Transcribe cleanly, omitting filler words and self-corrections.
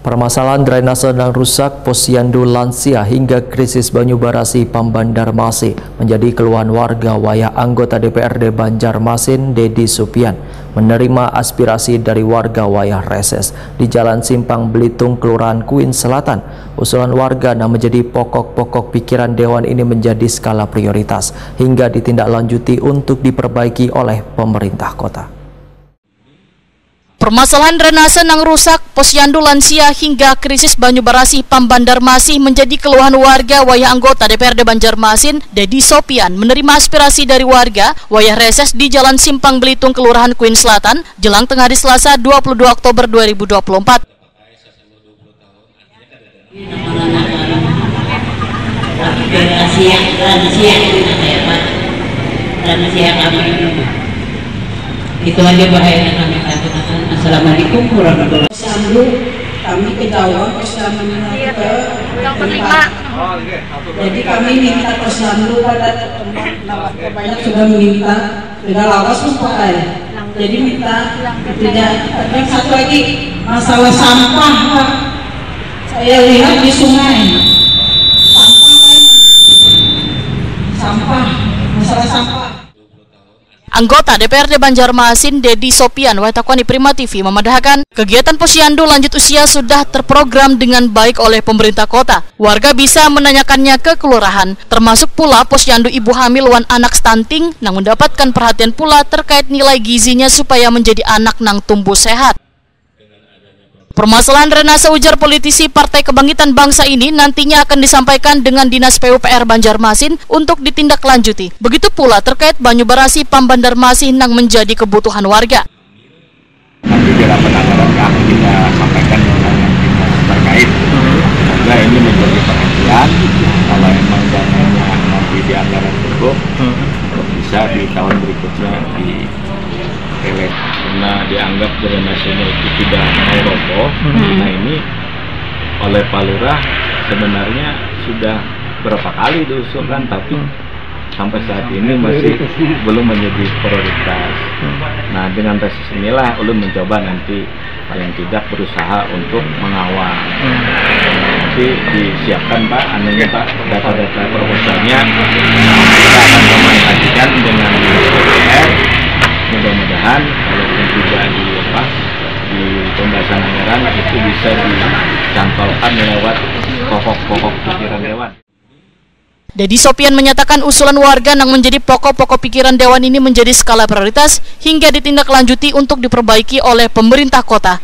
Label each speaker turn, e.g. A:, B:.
A: Permasalahan drainase yang rusak, posyandu lansia hingga krisis banyu barasi Pambandarmasi menjadi keluhan warga. Wayah anggota DPRD Banjarmasin Dedi Supian menerima aspirasi dari warga Wayah Reses di Jalan Simpang Belitung, Kelurahan Kuin Selatan. Usulan warga yang menjadi pokok-pokok pikiran Dewan ini menjadi skala prioritas hingga ditindaklanjuti untuk diperbaiki oleh pemerintah kota.
B: Permasalahan drainase yang rusak, posyandu lansia hingga krisis banyu barasi Pambandarmasi menjadi keluhan warga. Wayah anggota DPRD Banjarmasin Dedi Supian menerima aspirasi dari warga Wayah Reses di Jalan Simpang Belitung, Kelurahan Kuin Selatan, jelang tengah hari Selasa 22 Oktober 2024.
C: Itu aja bahaya kami katakan. Assalamualaikum warahmatullahi wabarakatuh. Kami ke Jawa ke tempat. Jadi kami minta posyandu pada teman banyak sudah minta, sudah lawas pakai. Jadi minta tidak. Dan satu lagi masalah sampah, Pak. Saya lihat di sungai sampah, masalah sampah.
B: Anggota DPRD Banjarmasin Dedi Supian Waitakwani Prima TV memadahkan kegiatan posyandu lanjut usia sudah terprogram dengan baik oleh pemerintah kota. Warga bisa menanyakannya ke kelurahan, termasuk pula posyandu ibu hamil wan anak stunting yang mendapatkan perhatian pula terkait nilai gizinya supaya menjadi anak nang tumbuh sehat. Permasalahan drainase, ujar politisi Partai Kebangkitan Bangsa ini nantinya akan disampaikan dengan Dinas PUPR Banjarmasin untuk ditindaklanjuti. Begitu pula terkait banyu barasi Pambandarmasi yang menjadi kebutuhan warga.
D: Nanti dalam penanganan akan kita sampaikan dengan dinas terkait. Semoga ini menjadi perhatian. Kalau memang dananya nanti di anggaran cukup, bisa di tahun berikutnya di karena dianggap drainasenya itu tidak mau roboh. Nah ini oleh Pak Lurah sebenarnya sudah berapa kali diusulkan, tapi sampai saat ini masih belum menjadi prioritas. Nah dengan tesis inilah ulun mencoba nanti paling tidak berusaha untuk mengawal. Nanti disiapkan Pak, anunya Pak, data-data proposalnya kita akan komunikasikan dengan DPR. Mudah-mudahan kalaupun tidak di pembahasan anggaran itu bisa dicantolkan lewat pokok-pokok pikiran Dewan.
B: Dedi Supian menyatakan usulan warga yang menjadi pokok-pokok pikiran Dewan ini menjadi skala prioritas hingga ditindaklanjuti untuk diperbaiki oleh pemerintah kota.